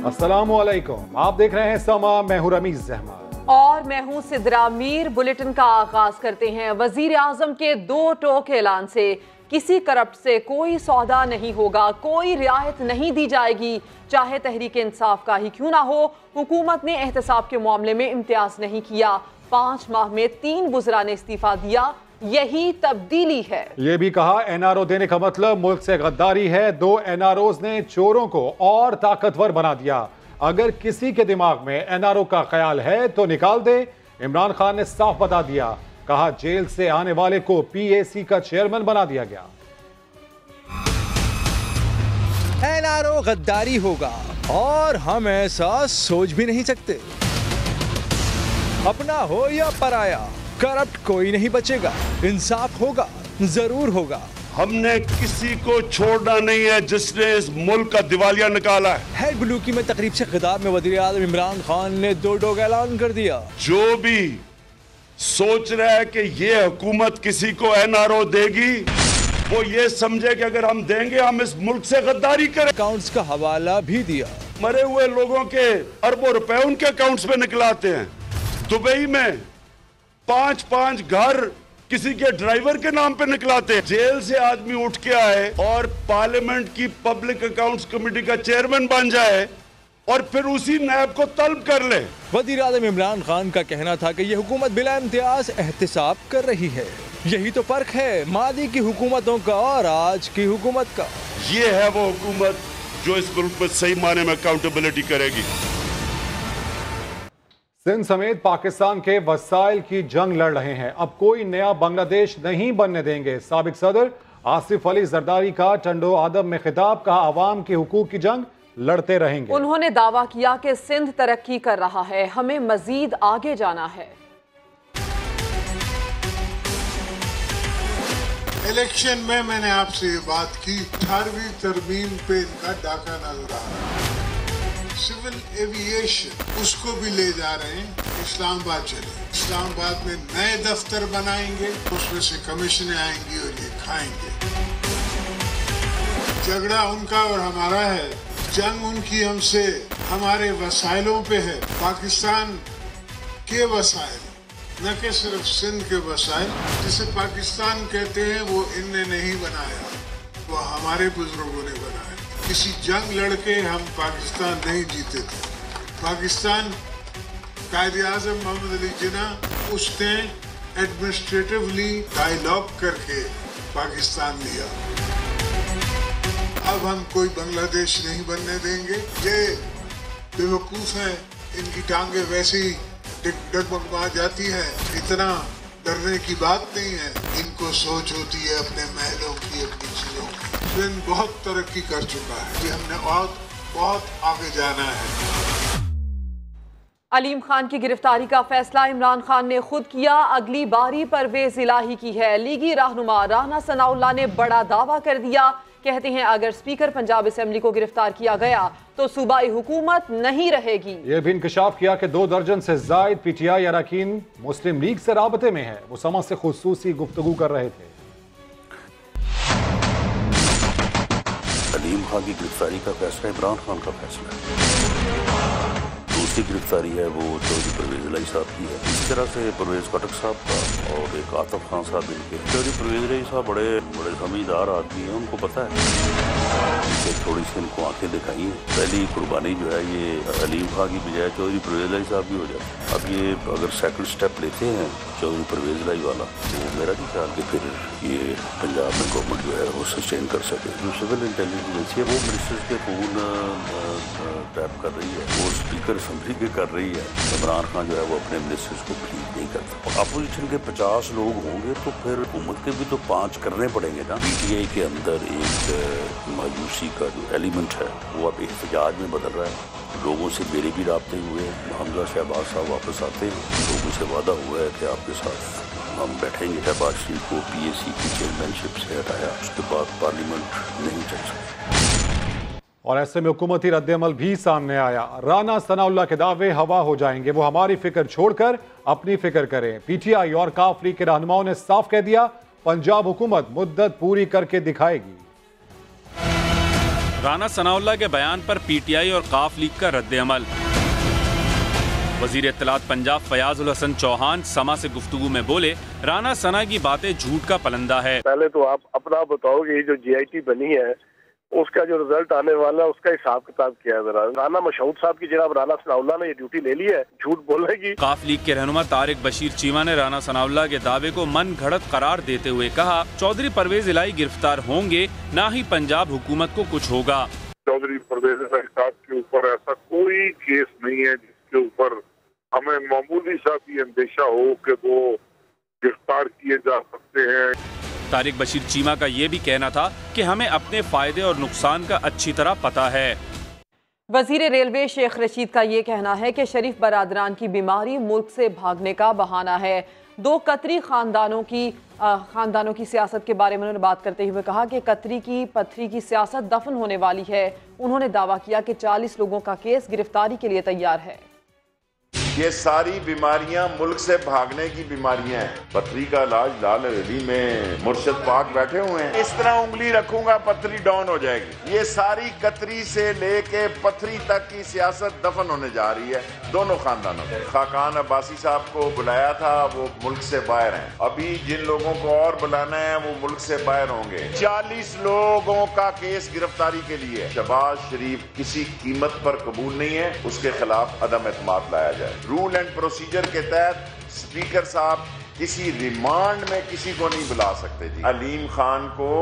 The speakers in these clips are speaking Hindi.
अस्सलामुअलैकुम, आप देख रहे हैं समा, मैं हूं रमीज अहमद और मैं हूं सिद्रा मीर। बुलेटिन का आगाज करते हैं। वजीर आजम के दो टोक ऐलान से किसी करप्ट से कोई सौदा नहीं होगा, कोई रियायत नहीं दी जाएगी, चाहे तहरीक इंसाफ का ही क्यों ना हो। हुकूमत ने एहतसाब के मामले में इम्तियाज नहीं किया। 5 माह में 3 वुज़रा ने इस्तीफा दिया, यही तब्दीली है। ये भी कहा एनआरओ देने का मतलब मुल्क से गद्दारी है। 2 एनआरओज ने चोरों को और ताकतवर बना दिया। अगर किसी के दिमाग में एनआरओ का ख्याल है तो निकाल दे। इमरान खान ने साफ बता दिया, कहा जेल से आने वाले को पीएसी का चेयरमैन बना दिया गया। एनआरओ गद्दारी होगा और हम ऐसा सोच भी नहीं सकते। अपना हो या पराया, करप्ट कोई नहीं बचेगा। इंसाफ होगा, जरूर होगा। हमने किसी को छोड़ना नहीं है जिसने इस मुल्क का दिवालिया निकाला है। हेड ब्लू की में तकरीब से खिताब में वज़ीर आज़म इमरान खान ने 2 टोक ऐलान कर दिया। जो भी सोच रहा है कि ये हुकूमत किसी को एनआरओ देगी, वो ये समझे कि अगर हम देंगे हम इस मुल्क से गद्दारी करें। अकाउंट्स का हवाला भी दिया। मरे हुए लोगों के अरबों रुपए उनके अकाउंट्स में निकलाते हैं। दुबई में 5-5 घर किसी के ड्राइवर के नाम पे निकलाते हैं। जेल से आदमी उठ के आए और पार्लियामेंट की पब्लिक अकाउंट्स कमेटी का चेयरमैन बन जाए और फिर उसी नैब को तलब कर ले। वज़ीर आज़म इमरान खान का कहना था कि ये हुकूमत बिला इम्तियाज एहतसाब कर रही है। यही तो फर्क है मादी की हुकूमतों का और आज की हुकूमत का। ये है वो हुकूमत जो इस मुल्क में सही माने में अकाउंटेबिलिटी करेगी। सिंध समेत पाकिस्तान के वसाइल की जंग लड़ रहे हैं। अब कोई नया बांग्लादेश नहीं बनने देंगे। साबिक सदर आसिफ अली जरदारी का टंडो आदम में खिताब, कहा आवाम के हुकूक की जंग लड़ते रहेंगे। उन्होंने दावा किया कि सिंध तरक्की कर रहा है, हमें मजीद आगे जाना है। इलेक्शन में मैंने आपसे ये बात की, 18वीं तरमीम पे इनका डाका नजर आ रहा है। सिविल एविएशन उसको भी ले जा रहे हैं इस्लामाबाद चले। इस्लामाबाद में नए दफ्तर बनाएंगे, उसमें से कमीशनें आएंगी और ये खाएंगे। झगड़ा उनका और हमारा है, जंग उनकी हमसे हमारे वसाइलों पे है। पाकिस्तान के वसाइल, न कि सिर्फ सिंध के वसाइल। जिसे पाकिस्तान कहते हैं वो इनने नहीं बनाया, वो हमारे बुजुर्गों ने बनाया। किसी जंग लड़के हम पाकिस्तान नहीं जीते थे। पाकिस्तान कायदे आज़म मोहम्मद अली जिन्ना, उसने एडमिनिस्ट्रेटिवली डायलॉग करके पाकिस्तान लिया। अब हम कोई बांग्लादेश नहीं बनने देंगे। ये बेवकूफ़ है, इनकी टांगे वैसे ही डगमगा जाती है। इतना डरने की बात नहीं है। इनको सोच होती है अपने महलों की, अपनी चीजों की। सिंध बहुत तरक्की कर चुका है, ये हमने और बहुत आगे जाना है। अलीम खान की गिरफ्तारी का फैसला इमरान खान ने खुद किया। अगली बारी परवेज इलाही की है। लीगी रहनुमा राना सनाउल्लाह ने बड़ा दावा कर दिया। कहते हैं अगर स्पीकर पंजाब असेंबली को गिरफ्तार किया गया तो सूबाई हुकूमत नहीं रहेगी। यह भी इंकशाफ किया कि 2 दर्जन से जायद पीटीआई अरकान मुस्लिम लीग से राबते में है। वो समा से खुसूसी गुफ्तगू कर रहे थे। अलीम खान की गिरफ्तारी का फैसला इमरान खान का फैसला है। दूसरी गिरफ्तारी है वो चौधरी परवेज इलाही साहब की है। इस तरह से परवेज कटक साहब का और एक आतिफ खान साहब इनके। चौधरी परवेज इलाही साहब बड़े समझदार आदमी हैं, उनको पता है कि थोड़ी सी इनको आंखें दिखाई हैं। पहली कुर्बानी जो है ये अलीम खान की बजाय चौधरी परवेज इलाही साहब भी हो जाए। अब ये अगर सेकंड स्टेप लेते हैं चौधरी परवेज इलाही वाला, तो मेरा नहीं ख्याल कि फिर ये पंजाब में गवर्नमेंट जो है वो सस्टेन कर सके। जो सिविल इंटेलिजेंस है वो मिनिस्टर्स के फोन टैप कर रही है, वो स्पीकर असम्बली के कर रही है। इमरान खान जो है वो अपने मिनिस्टर्स को फ्री नहीं करता। अपोजिशन के 50 लोग होंगे तो फिर हुकूमत के भी तो 5 करने पड़ेंगे ना। पीटीआई के अंदर एक मायूसी का जो एलिमेंट है वो अब एहतजाज में बदल रहा है। लोगों से मेरे भी राब्ते हुए, हमजा शहबाज साहब वापस आते हैं, लोगों से वादा हुआ है कि आपके साथ हम बैठेंगे। शहबाज शरीफ को पीएसी की चेयरमैनशिप से हटाया, उसके बाद पार्लियामेंट नहीं चल सकी और ऐसे में हुकूमती रद्दअमल भी सामने आया। राना सनाउल्लाह के दावे हवा हो जाएंगे, वो हमारी फिक्र छोड़कर अपनी फिक्र करें। पीटीआई और काफ लीग के रहनुमाओं ने साफ कह दिया पंजाब हुकूमत मुद्दत पूरी करके दिखाएगी। राना सनाउल्लाह के बयान पर पीटीआई और काफ लीग का रद्द-ए-अमल। वजीर इत्तलात पंजाब फयाजुल हसन चौहान समा से गुफ्तगू में बोले, राना सना की बातें झूठ का पलंदा है। पहले तो आप अपना बताओ कि ये जो GIT बनी है उसका जो रिजल्ट आने वाला है उसका हिसाब किताब क्या है। जरा राना मशहूद साहब की जनाब राना सनाउल्लाह ने ये ड्यूटी ले ली है, झूठ बोलेगी। काफ लीग के रहनुमा तारिक बशीर चीमा ने राना सनाउल्लाह के दावे को मन घड़त करार देते हुए कहा, चौधरी परवेज इलाही गिरफ्तार होंगे, ना ही पंजाब हुकूमत को कुछ होगा। चौधरी परवेज इलाही साहब के ऊपर ऐसा कोई केस नहीं है जिसके ऊपर हमें मामूली सा भी अंदेशा हो कि वो गिरफ्तार किए जा सकते हैं। तारिक बशीर चीमा का ये भी कहना था कि हमें अपने फायदे और नुकसान का अच्छी तरह पता है। वजीर रेलवे शेख रशीद का ये कहना है कि शरीफ बरादरान की बीमारी मुल्क से भागने का बहाना है। 2 कतरी खानदानों की सियासत के बारे में उन्होंने बात करते हुए कहा कि कतरी की पत्थरी की सियासत दफन होने वाली है। उन्होंने दावा किया कि 40 लोगों का केस गिरफ्तारी के लिए तैयार है। ये सारी बीमारियां मुल्क से भागने की बीमारियां हैं। पथरी का इलाज लाल हवेली में मुर्शद पाक बैठे हुए हैं। इस तरह उंगली रखूंगा पथरी डाउन हो जाएगी। ये सारी कतरी से लेके पथरी तक की सियासत दफन होने जा रही है दोनों खानदानों में। खाकान अब्बासी साहब को बुलाया था, वो मुल्क से बाहर हैं। अभी जिन लोगों को और बुलाना है वो मुल्क से बाहर होंगे। 40 लोगों का केस गिरफ्तारी के लिए। शहबाज शरीफ किसी कीमत पर कबूल नहीं है, उसके खिलाफ अदम एतमाद लाया जाए। रूल एंड प्रोसीजर के तहत स्पीकर साहब किसी रिमांड में किसी को नहीं बुला सकते जी। अलीम खान को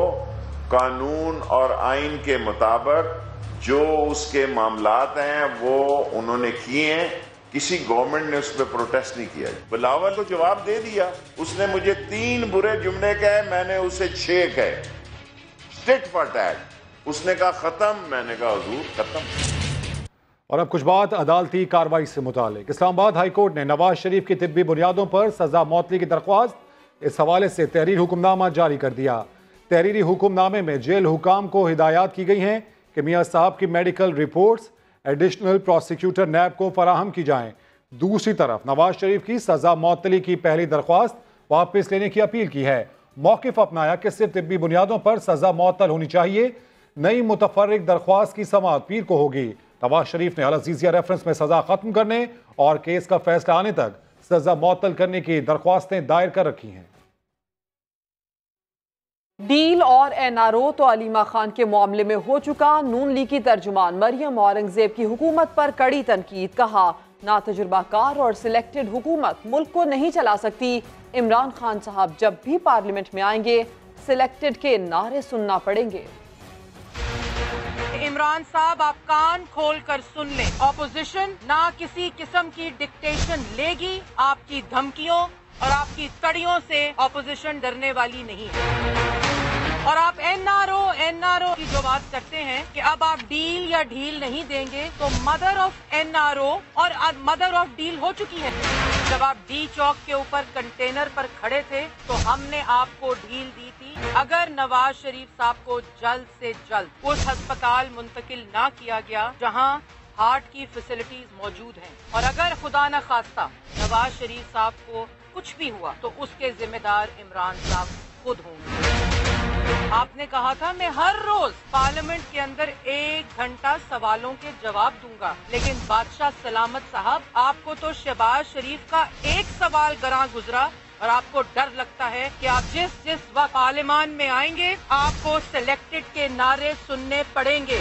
कानून और आइन के मुताबिक जो उसके मामलात हैं वो उन्होंने किए हैं। किसी गवर्नमेंट ने उस पर प्रोटेस्ट नहीं किया। बिलावल को जवाब दे दिया, उसने मुझे 3 बुरे जुमले कहे, मैंने उसे 6 कहे। Tit for tat. उसने कहा खत्म, मैंने कहा हुजूर खत्म। और अब कुछ बात अदालती कार्रवाई से मुतालिक। इस्लामाबाद हाई कोर्ट ने नवाज शरीफ की तिब्बी बुनियादों पर सजा मौतली की दरख्वास्त, इस हवाले से तहरीरी हुक्मनामा जारी कर दिया। तहरीरी हुक्मनामे में जेल हुकाम को हिदायत की गई हैं कि मियाँ साहब की मेडिकल रिपोर्ट्स एडिशनल प्रोसिक्यूटर नैब को फराहम की जाएं। दूसरी तरफ नवाज शरीफ की सजा मौतली की पहली दरख्वास्त वापस लेने की अपील की है। मौक़िफ़ अपनाया कि सिर्फ तिब्बी बुनियादों पर सजा मौतल होनी चाहिए। नई मुतफर्रिक दरख्वास्त की समाअत पीर को होगी। नवाज शरीफ ने अल-अज़ीज़िया रेफरेंस में सजा खत्म करने और केस का फैसला आने तक सजा मौतल करने की दरख्वास्तें दायर कर रखी हैं। डील और NRO तो अलीमा खान के मामले में हो चुका। नून लीग की तर्जुमान मरियम औरंगजेब की हुकूमत पर कड़ी तनकीद। कहा, ना तजुर्बाकार और सिलेक्टेड हुकूमत मुल्क को नहीं चला सकती। इमरान खान साहब जब भी पार्लियामेंट में आएंगे सिलेक्टेड के नारे सुनना पड़ेंगे। इमरान साहब, आप कान खोल कर सुन लें। ऑपोजिशन ना किसी किस्म की डिक्टेशन लेगी। आपकी धमकियों और आपकी तड़ियों से ऑपोजिशन डरने वाली नहीं है। और आप NRO की जो बात करते हैं कि अब आप डील या ढील नहीं देंगे, तो मदर ऑफ NRO और मदर ऑफ डील हो चुकी है। जब आप डी चौक के ऊपर कंटेनर पर खड़े थे तो हमने आपको ढील दी थी। अगर नवाज शरीफ साहब को जल्द से जल्द उस अस्पताल मुंतकिल ना किया गया जहां हार्ट की फैसिलिटीज मौजूद हैं, और अगर खुदा न खास्ता नवाज शरीफ साहब को कुछ भी हुआ तो उसके जिम्मेदार इमरान साहब खुद होंगे। आपने कहा था मैं हर रोज पार्लियामेंट के अंदर 1 घंटा सवालों के जवाब दूंगा, लेकिन बादशाह सलामत साहब, आपको तो शहबाज शरीफ का एक सवाल गरां गुजरा और आपको डर लगता है कि आप जिस वक्त पार्लियामान में आएंगे आपको सिलेक्टेड के नारे सुनने पड़ेंगे।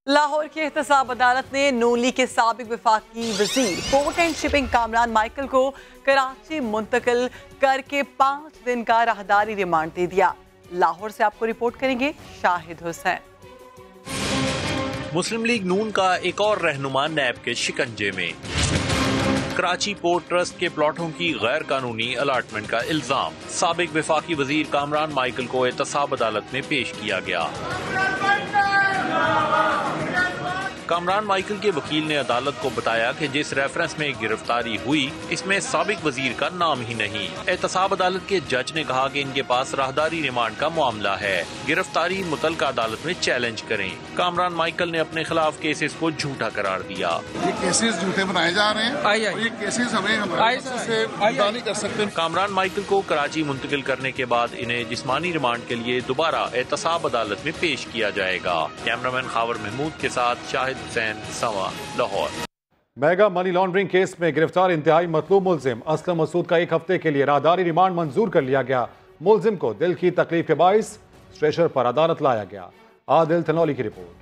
लाहौर की एहतसाब अदालत ने नून लीग के साबिक वफाकी वजीर port and shipping Kamran Michael को कराची मुंतकिल करके 5 दिन का राहदारी रिमांड दे दिया। लाहौर से आपको रिपोर्ट करेंगे शाहिद हुसैन। मुस्लिम लीग नून का एक और रहनुमा नैब के शिकंजे में। कराची पोर्ट ट्रस्ट के प्लॉटों की गैर कानूनी अलाटमेंट का इल्जाम। साबिक वफाकी वजीर कामरान माइकल को एहतसाब अदालत में पेश किया गया। कामरान माइकल के वकील ने अदालत को बताया कि जिस रेफरेंस में गिरफ्तारी हुई इसमें साबिक वजीर का नाम ही नहीं। एहतसाब अदालत के जज ने कहा कि इनके पास राहदारी रिमांड का मामला है, गिरफ्तारी मुतल्लिका अदालत में चैलेंज करें। कामरान माइकल ने अपने खिलाफ केसेस को झूठा करार दिया। ये केसेस झूठे बनाए जा रहे हैं और ये केसेस हमें हमारे से जुदा नहीं कर सकते। कामरान माइकल को कराची मुंतकिल करने के बाद इन्हें जिस्मानी रिमांड के लिए दोबारा एहतसाब अदालत में पेश किया जाएगा। कैमरामैन खावर महमूद के साथ शाहिद हुसैन, समा, Lahore. Mega money laundering case में गिरफ्तार इंतहाई मतलूब मुलजिम असलम मसूद का 1 हफ्ते के लिए राहदारी रिमांड मंजूर कर लिया गया। मुलजिम को दिल की तकलीफ के बाइस स्ट्रेचर पर अदालत लाया गया। आदिल तनौली की रिपोर्ट।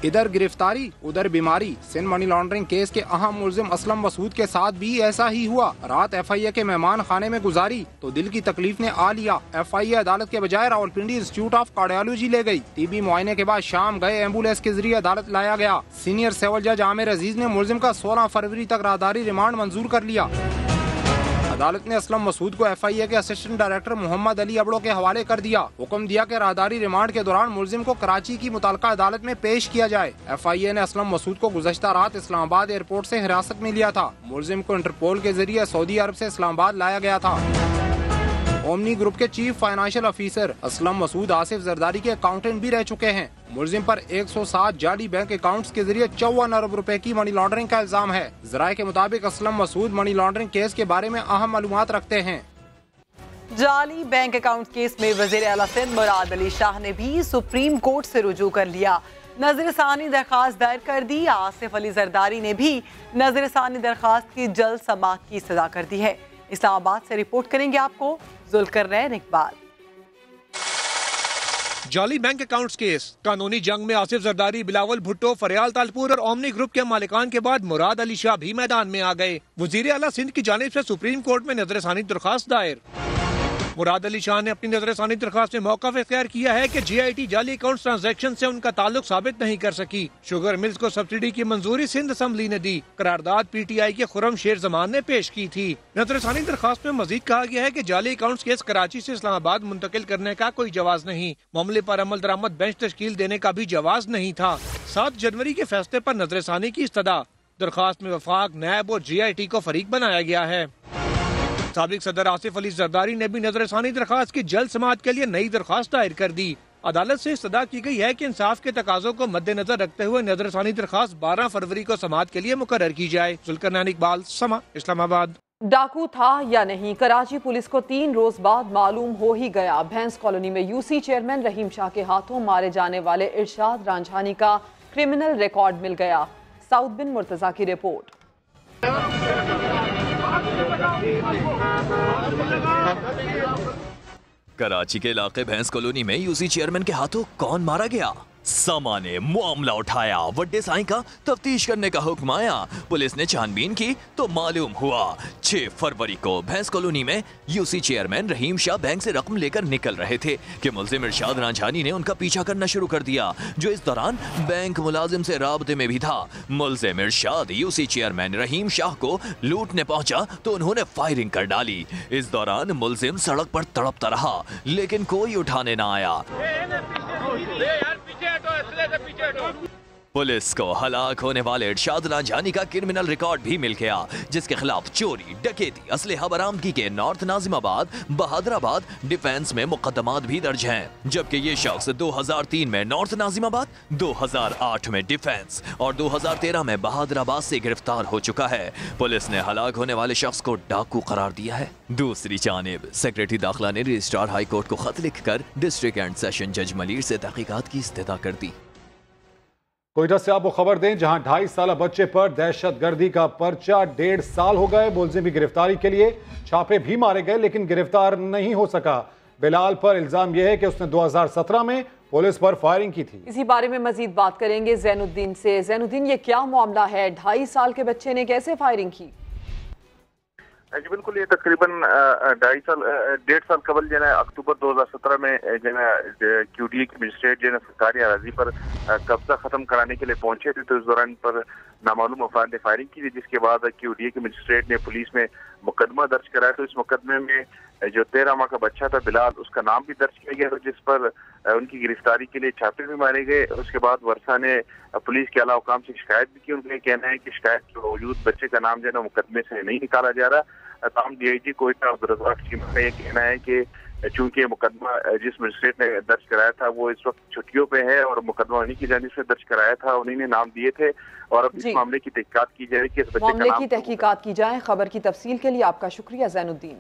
इधर गिरफ्तारी उधर बीमारी। सिंध मनी लॉन्ड्रिंग केस के अहम मुलजिम असलम मसूद के साथ भी ऐसा ही हुआ। रात FIA के मेहमान खाने में गुजारी तो दिल की तकलीफ ने आ लिया। FIA अदालत के बजाय रावलपिंडी इंस्टीट्यूट ऑफ कार्डियोलॉजी ले गई। TB मुआयने के बाद शाम गए एम्बुलेंस के जरिए अदालत लाया गया। सीनियर सिविल जज आमिर अजीज ने मुलजिम का 16 फरवरी तक राहदारी रिमांड मंजूर कर लिया। अदालत ने असलम मसूद को FIA के असिस्टेंट डायरेक्टर मोहम्मद अली अबड़ो के हवाले कर दिया। हुक्म दिया कि राहदारी रिमांड के दौरान मुलजिम को कराची की मुतल्लिका अदालत में पेश किया जाए। FIA ने असलम मसूद को गुज़श्ता रात इस्लामाबाद एयरपोर्ट से हिरासत में लिया था। मुलजिम को इंटरपोल के जरिए सऊदी अरब से इस्लामाबाद लाया गया था। ओमनी ग्रुप के chief financial officer Aslam Masood Asif Zardari के अकाउंटेंट भी रह चुके हैं। मुलजिम पर 107 जाली बैंक अकाउंट्स के जरिए 54 अरब रुपए की मनी लॉन्ड्रिंग का इल्जाम है। जराये के मुताबिक Aslam Masood money laundering case के बारे में अहम मालूमात रखते हैं। जाली बैंक अकाउंट केस में वजीर आला सिंध मुराद अली शाह ने भी सुप्रीम कोर्ट से रुजू कर लिया। नजरसानी दरखास्त दायर कर दी। आसिफ अली जरदारी ने भी नजरसानी दरखास्त की जल्द समाअत की सदा कर दी है। इस्लामाबाद से रिपोर्ट करेंगे आपको जुल्करनैन इकबाल। जाली बैंक अकाउंट्स केस। कानूनी जंग में आसिफ जरदारी, बिलावल भुट्टो, फरियाल तालपुर और ओमनी ग्रुप के मालिकान के बाद मुराद अली शाह भी मैदान में आ गए। वजीर आला सिंध की जानिब से सुप्रीम कोर्ट में नजरसानी दरखास्त दायर। मुराद अली शाह ने अपनी नजरसानी दरखास्त में मौक़िफ़ इख्तियार किया है कि GIT जाली अकाउंट ट्रांजैक्शन से उनका ताल्लुक साबित नहीं कर सकी। शुगर मिल्स को सब्सिडी की मंजूरी सिंध असम्बली ने दी। करारदाद PTI के खुरम शेर जमान ने पेश की थी। नजरसानी दरखास्त में मजीद कहा गया है कि जाली अकाउंट केस कराची से इस्लामाबाद मुंतकिल करने का कोई जवाज नहीं। मामले पर अमल दरामद बेंच तश्कील देने का भी जवाज नहीं था। 7 जनवरी के फैसले पर नजरसानी की इस्तदा। दरखास्त में वफाक, नैब और GIT को फरीक बनाया गया है। साबिक सदर आसिफ अली जरदारी ने भी नजरसानी दरखास्त की जल्द समाअत के लिए नई दरखास्त दायर कर दी। अदालत से इस्तदा की गई है कि इंसाफ के तकाजों को मद्देनजर रखते हुए नजरसानी दरखास्त 12 फरवरी को समाअत के लिए मुकर्रर की जाए। जुल्करनैन इकबाल, समा, इस्लामाबाद। डाकू था या नहीं, कराची पुलिस को 3 रोज बाद मालूम हो ही गया। भैंस कॉलोनी में UC चेयरमैन रहीम शाह के हाथों मारे जाने वाले इरशाद रांझानी का क्रिमिनल रिकॉर्ड मिल गया। साउद बिन मुर्तजा की रिपोर्ट। कराची के इलाके भैंस कॉलोनी में UC चेयरमैन के हाथों कौन मारा गया? समा ने मामला उठाया। वड्डे साईं का तफ्तीश करने का हुक्म आया। पुलिस ने छानबीन की तो मालूम हुआ 6 फरवरी को भैंस कॉलोनी में UC चेयरमैन रहीम शाह बैंक से रकम लेकर निकल रहे थे कि मुल्जिम इरशाद रांझानी ने उनका पीछा करना शुरू कर दिया, जो इस दौरान बैंक मुलाजिम से राबते में भी था। मुल्जिम इरशाद UC चेयरमैन रहीम शाह को लूटने पहुंचा तो उन्होंने फायरिंग कर डाली। इस दौरान मुल्जिम सड़क पर तड़पता रहा, लेकिन कोई उठाने न आया। पुलिस को हलाक होने वाले इरशाद रांझानी का क्रिमिनल रिकॉर्ड भी मिल गया, जिसके खिलाफ चोरी, डकैती, असलहा बरामदगी के नॉर्थ नाजिमाबाद, बहादुराबाद डिफेंस में मुकदमात भी दर्ज हैं। जबकि ये शख्स 2003 में नॉर्थ नाजिमाबाद, 2008 में डिफेंस और 2013 में बहादुराबाद से गिरफ्तार हो चुका है। पुलिस ने हलाक होने वाले शख्स को डाकू करार दिया है। दूसरी जानिब सेक्रेटरी दाखिला ने रजिस्ट्रार हाई कोर्ट को खत लिखकर डिस्ट्रिक्ट एंड सेशन जज मलिर से तहकीकात की इस्तदा कर दी। कोयटा से आपको खबर दें, जहां 2.5 साल बच्चे पर दहशतगर्दी का पर्चा 1.5 साल हो गए। मुलजिम की गिरफ्तारी के लिए छापे भी मारे गए, लेकिन गिरफ्तार नहीं हो सका। बिलाल पर इल्जाम यह है कि उसने 2017 में पुलिस पर फायरिंग की थी। इसी बारे में मजीद बात करेंगे जैनुद्दीन से। जैनुद्दीन, ये क्या मामला है? 2.5 साल के बच्चे ने कैसे फायरिंग की? जी बिल्कुल, ये तकरीबन 1.5 साल कबल जो है अक्टूबर 2017 में जो है QDA के मजिस्ट्रेट जो है सरकारी अराजी पर कब्जा खत्म कराने के लिए पहुंचे थे, तो इस दौरान पर नामालूम अफराद ने फायरिंग की थी, जिसके बाद QDA के मजिस्ट्रेट ने पुलिस में मुकदमा दर्ज कराया। तो इस मुकदमे में जो 13 माह का बच्चा था बिलाल, उसका नाम भी दर्ज किया गया, जिस पर उनकी गिरफ्तारी के लिए छापे भी मारे गए। उसके बाद वर्षा ने पुलिस के आला हुकाम से शिकायत भी की। उनका ये कहना है कि शिकायत के बावजूद बच्चे का नाम जो है ना मुकदमे से नहीं निकाला जा रहा। तमाम DIG कोयटा अब्दुर्रज़ाक चीमा का ये कहना है कि चूंकि मुकदमा जिस मजिस्ट्रेट ने दर्ज कराया था वो इस वक्त छुट्टियों पे है और मुकदमा उन्हीं की जानिब से दर्ज कराया था, उन्हीं ने नाम दिए थे और अब इस मामले की तहकीकात की जाए कि इस बच्चे मामले का नाम की तहकीकात की जाए। खबर की तफसील के लिए आपका शुक्रिया ज़ैनुद्दीन।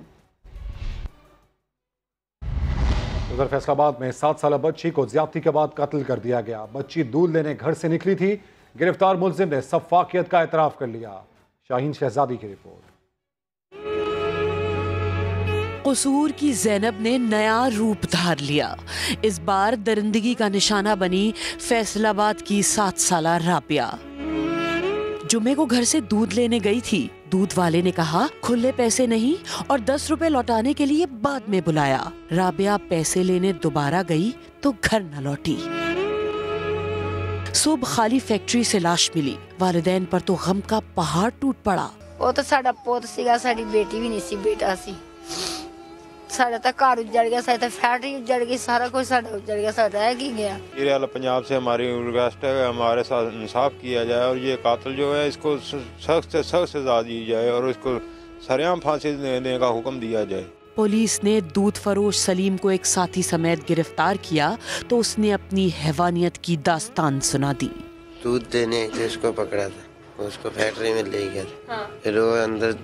उधर फैसलाबाद में 7 साला बच्ची को ज्यादती के बाद कत्ल कर दिया गया। बच्ची दूध लेने घर से निकली थी। गिरफ्तार मुलजिम ने सफाकियत का एतराफ कर लिया। शाहीन शहजादी की रिपोर्ट। कसूर की ज़ैनब ने नया रूप धार लिया। इस बार दरिंदगी का निशाना बनी फैसलाबाद की 7 साला राबिया। जुम्मे को घर से दूध लेने गई थी। दूध वाले ने कहा खुले पैसे नहीं और 10 रुपए लौटाने के लिए बाद में बुलाया। राबिया पैसे लेने दोबारा गई तो घर न लौटी। सुबह खाली फैक्ट्री से लाश मिली। वालिदैन पर तो गम का पहाड़ टूट पड़ा। वो तो साडा पोत सीगा, साडी बेटी भी नहीं सी, बेटा सी। साडा तो घर उजड़ गया, साडी तो फैक्ट्री उजड़ गई, सारा कुछ साडा उजड़ गया, साडा रह ही गया। ये पंजाब से हमारी रिक्वेस्ट है हमारे साथ इंसाफ किया जाए और ये कातिल जो है इसको सख्त से सख्त सजा दी जाए और इसको सरेआम फांसी देने का हुक्म दिया जाए। पुलिस ने दूध फरोश सलीम को एक साथी समेत गिरफ्तार किया तो उसने अपनी हैवानियत की दास्तान सुना दी। दूध देने जिसको पकड़ा था उसको फैक्ट्री में ले गया, फिर वो अंदर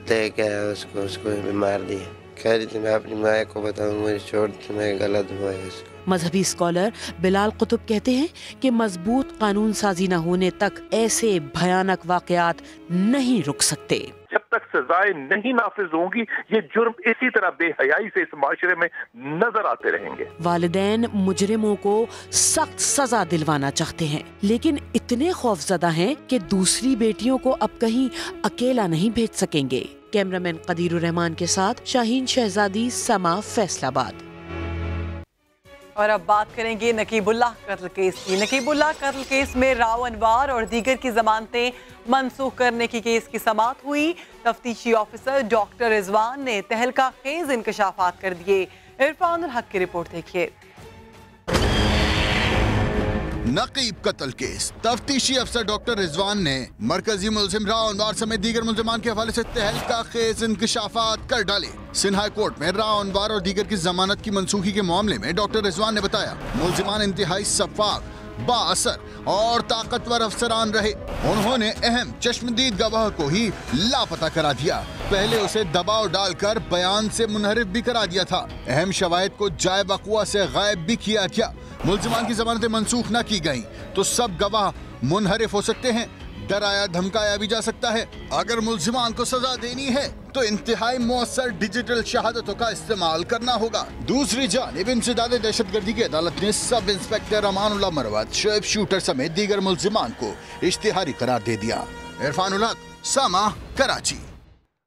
ले गया, उसको मार दिया। कह रही थी मैं अपनी माँ को बताऊंगा, मुझे छोड़ दी, मैं गलत हुआ है उसको। मजहबी स्कॉलर बिलाल कुतुब कहते हैं कि मजबूत कानून साजी न होने तक ऐसे भयानक वाकयात नहीं रुक सकते। जब तक सजाएं नहीं नाफिज होंगी ये जुर्म इसी तरह बेहयाई से इस माशरे में नजर आते रहेंगे। वालिदैन मुजरिमों को सख्त सजा दिलवाना चाहते हैं लेकिन इतने खौफजदा हैं कि दूसरी बेटियों को अब कहीं अकेला नहीं भेज सकेंगे। कैमरामैन कदीरुर रहमान के साथ शाहीन शहजादी, समा, फैसलाबाद। और अब बात करेंगे नकीबुल्लाह कत्ल केस की। नकीबुल्लाह कत्ल केस में राव अनवार और दीगर की जमानतें मनसूख करने की केस की समाअत हुई। तफ्तीशी ऑफिसर डॉक्टर रिजवान ने तहलका खेज इंकशाफात कर दिए। इरफान उल हक की रिपोर्ट देखिए। नकीब कत्ल केस। तफ्तीशी अफसर डॉक्टर रिजवान ने मरकजी मुलजिम राव अनवार समेत दीगर मुलजिमान के हवाले से तहलका खेज इंकशाफात कर डाले। सिंध हाई कोर्ट में राव अनवार और दीगर की जमानत की मनसूखी के मामले में डॉक्टर रिजवान ने बताया मुलजिमान इंतहाई शफाफ, बाअसर और ताकतवर अफसरान रहे। उन्होंने अहम चश्मदीद गवाह को ही लापता करा दिया। पहले उसे दबाव डालकर बयान से मुनहरिफ भी करा दिया था। अहम शवाहिद को जाए वक़ुआ से गायब भी किया गया। मुलजिमान की जमानतें मनसूख न की गईं तो सब गवाह मुनहरिफ हो सकते हैं, डराया धमकाया भी जा सकता है। अगर मुलजिमान को सजा देनी है तो इंतहाई मौसर डिजिटल शहादतों का इस्तेमाल करना होगा। दूसरी जानिब इंसदाद दहशतगर्दी की अदालत ने sub inspector Amanullah Marwat, Shoaib shooter समेत दीगर मुलजिमान को इश्तिहारी करार दे दिया। इरफान उल हक, समा, कराची।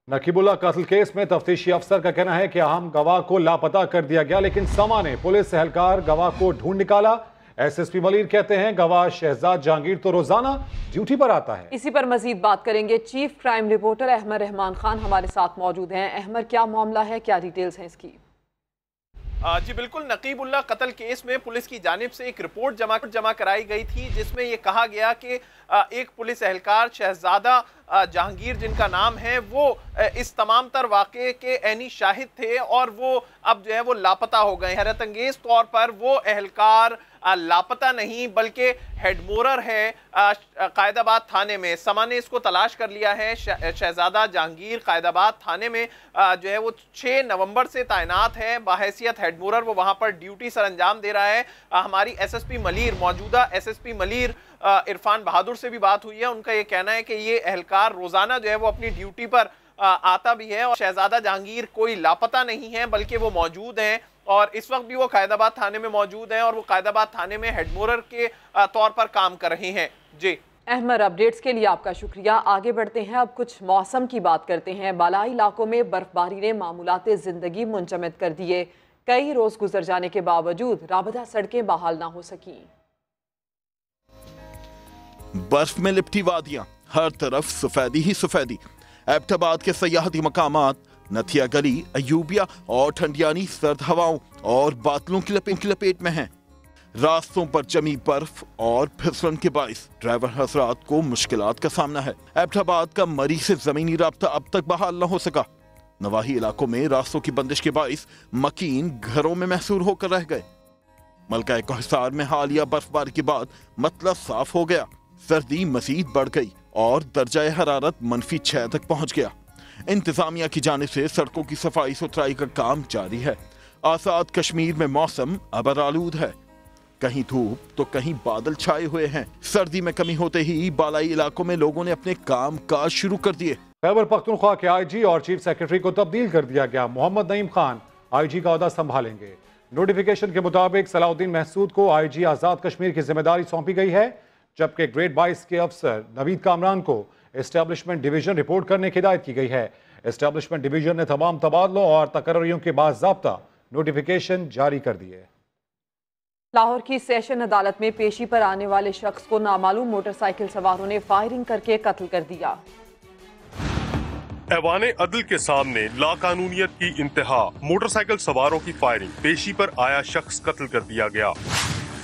नकीबुल्लाह कत्ल केस में तफ्तीशी अफसर का कहना है कि अहम गवाह को लापता कर दिया गया लेकिन समा ने पुलिस एहलकार गवाह को ढूंढ निकाला। SSP मलिर कहते हैं गवाह शहजाद जहांगीर तो रोजाना ड्यूटी पर आता है। इसी पर मजीद बात करेंगे। Chief crime reporter Ahmad Rahman Khan हमारे साथ मौजूद हैं। अहमद, क्या मामला है, क्या डिटेल्स हैं इसकी? जी बिल्कुल, नकीबुल्लाह कत्ल केस में पुलिस की जानिब से एक रिपोर्ट जमा कराई गई थी जिसमें ये कहा गया कि एक पुलिस एहलकार शहजादा जहांगीर जिनका नाम है वो इस तमाम तर वाक़े के ऐनी शाहिद थे और वो अब जो है वो लापता हो गए। हैरत अंगेज तौर पर वो एहलकार लापता नहीं बल्कि हेडमोरर है कायदाबाद थाने में। समा ने इसको तलाश कर लिया है। शहजादा जहांगीर कायदाबाद थाने में जो है वो 6 नवंबर से तैनात है बाहैसियत हेडमोरर। वो वहाँ पर ड्यूटी सर अंजाम दे रहा है। हमारी SSP मलिर, मौजूदा SSP मलिर इरफान बहादुर से भी बात हुई है। उनका ये कहना है कि ये एहलकार रोजाना जो है वो अपनी ड्यूटी पर आता भी है और शहजादा जहांगीर कोई लापता नहीं है बल्कि वो मौजूद हैं और इस वक्त भी वो कायदाबाद थाने में मौजूद हैं और वो कायदाबाद थाने में हेडमोरर के तौर पर काम कर रहे हैं। जी अहमद, अपडेट्स के लिए आपका शुक्रिया। आगे बढ़ते हैं, अब कुछ मौसम की बात करते हैं। बालाई इलाकों में बर्फबारी ने मामूलाते जिंदगी मुंजमद कर दिए। कई रोज गुजर जाने के बावजूद राबता सड़कें बहाल ना हो सकी। बर्फ में लिपटी वादियां, हर तरफ सफेदी ही सफेदी। एबटाबाद के सयाहती मकामात नथिया गली, अयूबिया और ठंडियानी सर्द हवाओं और बादलों की लपेट में हैं। रास्तों पर जमी बर्फ और फिसलन के बाइस ड्राइवर हजरात को मुश्किलात का सामना है। एबटाबाद का मरी से जमीनी राब्ता अब तक बहाल न हो सका। नवाही इलाकों में रास्तों की बंदिश के बाइस मकीन घरों में महसूर होकर रह गए। मलका कोहिस्तार में हालिया बर्फबारी के बाद मतला साफ हो गया। सर्दी मजीद बढ़ गई और दर्जा हरारत -6 तक पहुंच गया। इंतजामिया की जानिब से सड़कों की सफाई सुथराई का काम जारी है। आजाद कश्मीर में मौसम अबर आलूद है, कहीं धूप तो कहीं बादल छाए हुए हैं। सर्दी में कमी होते ही बालाई इलाकों में लोगों ने अपने काम काज शुरू कर दिए। खैबर पख्तूनख्वा के आईजी और चीफ सेक्रेटरी को तब्दील कर दिया गया। मोहम्मद नईम खान आईजी का ओहदा संभालेंगे। नोटिफिकेशन के मुताबिक सलाउद्दीन महसूद को आईजी आजाद कश्मीर की जिम्मेदारी सौंपी गई है, जबकि ग्रेड 22 के अफसर नवीद कामरान को एस्टेब्लिशमेंट डिवीजन रिपोर्ट करने की हिदायत की गई है। एस्टेब्लिशमेंट डिवीजन ने तमाम तबादलों और तकर्रियों के बाज़ाब्ता नोटिफिकेशन जारी कर दिए। लाहौर की सेशन अदालत में पेशी पर आने वाले शख्स को नामालूम मोटरसाइकिल सवारों ने फायरिंग करके कत्ल कर दिया। ऐवाने अदल के सामने लाकानूनियत की इंतहा, मोटरसाइकिल सवारों की फायरिंग, पेशी पर आया शख्स कत्ल कर दिया गया।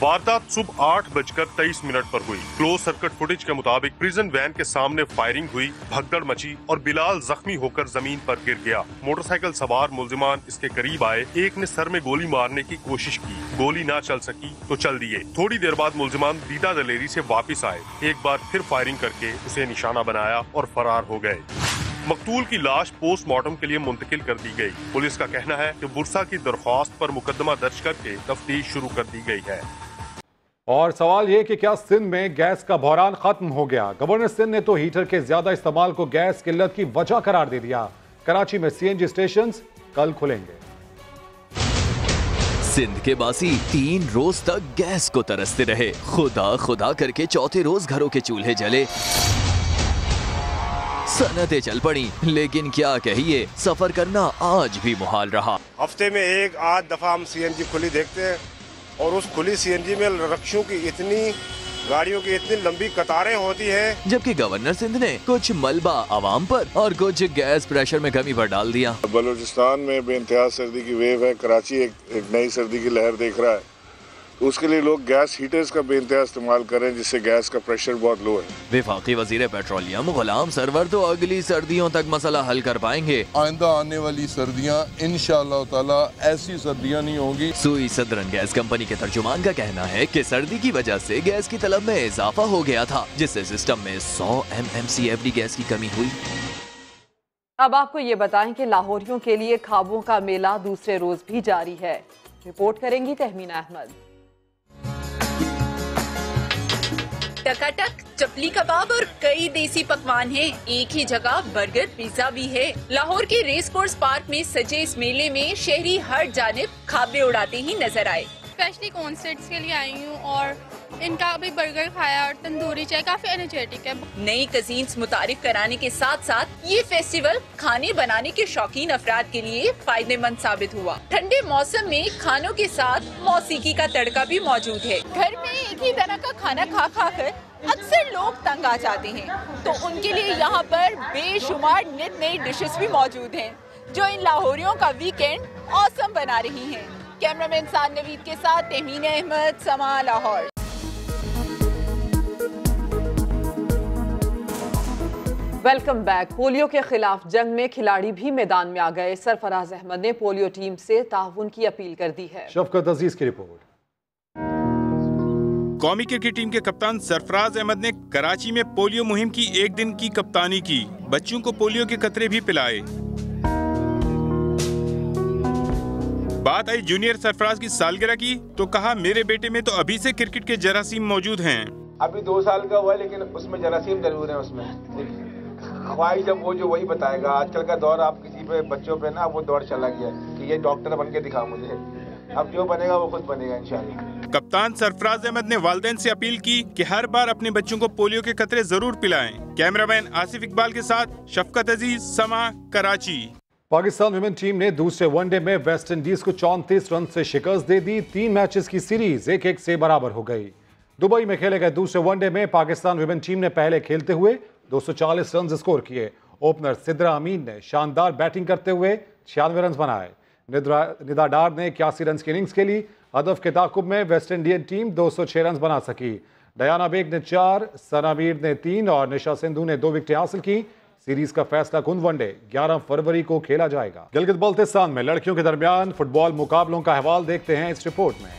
वारदात सुबह 8:23 पर हुई। क्लोज सर्किट फुटेज के मुताबिक प्रिजन वैन के सामने फायरिंग हुई, भगदड़ मची और बिलाल जख्मी होकर जमीन पर गिर गया। मोटरसाइकिल सवार मुल्जिमान इसके करीब आए। एक ने सर में गोली मारने की कोशिश की, गोली ना चल सकी तो चल दिए। थोड़ी देर बाद मुल्जिमान दीदा दलेरी से वापस आए, एक बार फिर फायरिंग करके उसे निशाना बनाया और फरार हो गए। मकतूल की लाश पोस्टमार्टम के लिए मुंतकिल कर दी गई। पुलिस का कहना है कि बुरसा की दरख्वास्त पर मुकदमा दर्ज करके तफ्तीश शुरू कर दी गई है। और सवाल ये कि क्या सिंध में गैस का बहरान खत्म हो गया? गवर्नर सिंध ने तो हीटर के ज्यादा इस्तेमाल को गैस किल्लत की वजह करार दे दिया। कराची में सीएनजी स्टेशन कल खुलेंगे। सिंध के बासी 3 रोज तक गैस को तरसते रहे। खुदा खुदा करके चौथे रोज घरों के चूल्हे जले, सनतें चल पड़ी। लेकिन क्या कहिए, सफर करना आज भी मुहाल रहा। हफ्ते में 1-8 दफा हम सीएनजी खुली देखते हैं और उस खुली सीएनजी में रक्षों की इतनी गाड़ियों की इतनी लंबी कतारें होती हैं। जबकि गवर्नर सिंध ने कुछ मलबा आवाम पर और कुछ गैस प्रेशर में कमी पर डाल दिया। बलूचिस्तान में बेइंतहा सर्दी की वेव है। कराची एक नई सर्दी की लहर देख रहा है। उसके लिए लोग गैस हीटर्स का बेइंतहा इस्तेमाल करें, जिससे गैस का प्रेशर बहुत लो है। वफाकी वजीर पेट्रोलियम गुलाम सरवर तो अगली सर्दियों तक मसला हल कर पाएंगे। आइंदा आने वाली सर्दियां इंशाअल्लाह ताला ऐसी सर्दियां नहीं होंगी। सुई सदरन गैस कंपनी के तर्जुमान का कहना है कि सर्दी की वजह से गैस की तलब में इजाफा हो गया था, जिससे सिस्टम में 100 MMCFD गैस की कमी हुई। अब आपको ये बताएं कि लाहौरियों के लिए ख्वाबों का मेला दूसरे रोज भी जारी है। रिपोर्ट करेंगी तहमीना अहमद। टकाटक, चपली कबाब और कई देसी पकवान हैं। एक ही जगह बर्गर, पिज्जा भी है। लाहौर के रेस कोर्स पार्क में सजे इस मेले में शहरी हर जानिब खाबे उड़ाते ही नजर आए। स्पेशली कॉन्सर्ट्स के लिए आई हूँ और इनका भी बर्गर खाया और तंदूरी चाय काफी एनर्जेटिक है। नई कजीन्स मुतारिफ कराने के साथ साथ ये फेस्टिवल खाने बनाने के शौकीन अफराद के लिए फायदेमंद साबित हुआ। ठंडे मौसम में खानों के साथ मौसीकी का तड़का भी मौजूद है। घर में एक ही तरह का खाना खा खा कर अक्सर लोग तंग आ जाते हैं, तो उनके लिए यहाँ पर बेशुमार नित नई डिशेस भी मौजूद हैं, जो इन लाहौरियों का वीकेंड ऑसम बना रही हैं। कैमरामैन साद नवीद के साथ तहमीना अहमद, समा, लाहौर। Welcome back. पोलियो के खिलाफ जंग में खिलाड़ी भी मैदान में आ गए। सरफराज अहमद ने पोलियो टीम से ताउन की अपील कर दी है। शफकत अजीज की रिपोर्ट। कौमी क्रिकेट टीम के कप्तान सरफराज अहमद ने कराची में पोलियो मुहिम की 1 दिन की कप्तानी की। बच्चों को पोलियो के कतरे भी पिलाए। बात आई जूनियर सरफराज की सालगिरह की तो कहा, मेरे बेटे में तो अभी से क्रिकेट के जरासीम मौजूद हैं। अभी 2 साल का हुआ, लेकिन उसमें जरासीम जरूर है। उसमें ख्वाहिश जब वो जो वही बताएगा। आजकल का दौर आप किसी पे बच्चों पे ना वो दौर चला गया कि ये डॉक्टर बन के दिखा मुझे। अब जो बनेगा वो खुद बनेगा इंशाल्लाह। कप्तान सरफराज अहमद ने वालिदैन से अपील की कि हर बार अपने बच्चों को पोलियो के कतरे जरूर पिलाएं। कैमरामैन आसिफ इकबाल के साथ शफकत अजीज, समा, कराची। पाकिस्तान विमेन टीम ने दूसरे वनडे में वेस्ट इंडीज को 34 रन से शिकस्त दे दी। 3 मैचेस की सीरीज 1-1 से बराबर हो गई। दुबई में खेले गए दूसरे वनडे में पाकिस्तान विमेन टीम ने पहले खेलते हुए 240 रन स्कोर किए ओपनर सिद्रा अमीन ने शानदार बैटिंग करते हुए 96 रन बनाए। निदा डार ने 81 रन की इनिंग्स खेली। हदफ के ताकुब में वेस्ट इंडियन टीम 206 रन बना सकी। डयाना बेग ने 4, सना मीर ने 3 और निशा सिंधु ने 2 विकेटें हासिल की। सीरीज का फैसला कुन वनडे 11 फरवरी को खेला जाएगा। गिलगित बल्तिस्तान में लड़कियों के दरमियान फुटबॉल मुकाबलों का अहवाल देखते हैं इस रिपोर्ट में।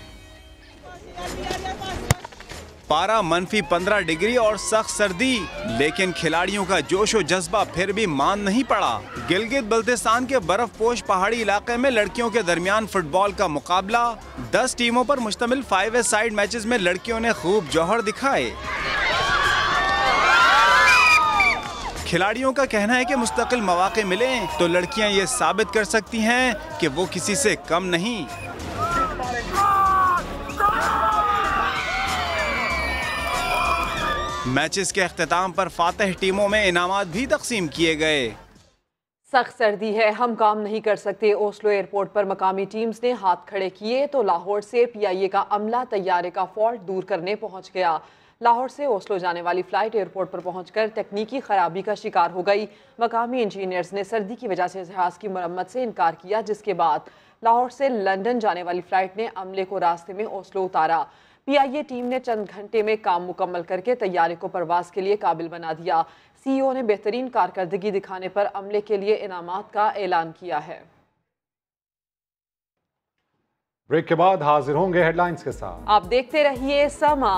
पारा -15 डिग्री और सख्त सर्दी, लेकिन खिलाड़ियों का जोश और जज्बा फिर भी मान नहीं पड़ा। गिलगित बल्तिस्तान के बर्फपोश पहाड़ी इलाके में लड़कियों के दरमियान फुटबॉल का मुकाबला 10 टीमों पर मुश्तमिल 5-a-साइड मैचेस में लड़कियों ने खूब जौहर दिखाए। खिलाड़ियों का कहना है कि मुस्तकिल मौके मिलें तो लड़कियां ये साबित कर सकती हैं कि वो किसी से कम नहीं। मैचेस के अख्तिताम पर फातिह टीमों में इनामात भी तकसीम किए गए। सख्त सर्दी है, हम काम नहीं कर सकते। ओस्लो एयरपोर्ट पर मकामी टीम्स ने हाथ खड़े किए तो लाहौर से PIA का अमला तैयारे का फॉल्ट दूर करने पहुंच गया। लाहौर से ओस्लो जाने वाली फ्लाइट एयरपोर्ट पर पहुंचकर तकनीकी खराबी का शिकार हो गई। मकामी इंजीनियर्स ने सर्दी की वजह से जहाज की मरम्मत से इनकार किया, जिसके बाद लाहौर से लंदन जाने वाली फ्लाइट ने अमले को रास्ते में ओस्लो उतारा। PIA टीम ने चंद घंटे में काम मुकम्मल करके तैयारे को परवाज के लिए काबिल बना दिया। CEO ने बेहतरीन कारकर्दगी दिखाने पर अमले के लिए इनामात का ऐलान किया है। ब्रेक के बाद हाजिर होंगे हेडलाइंस के साथ। आप देखते रहिए समा।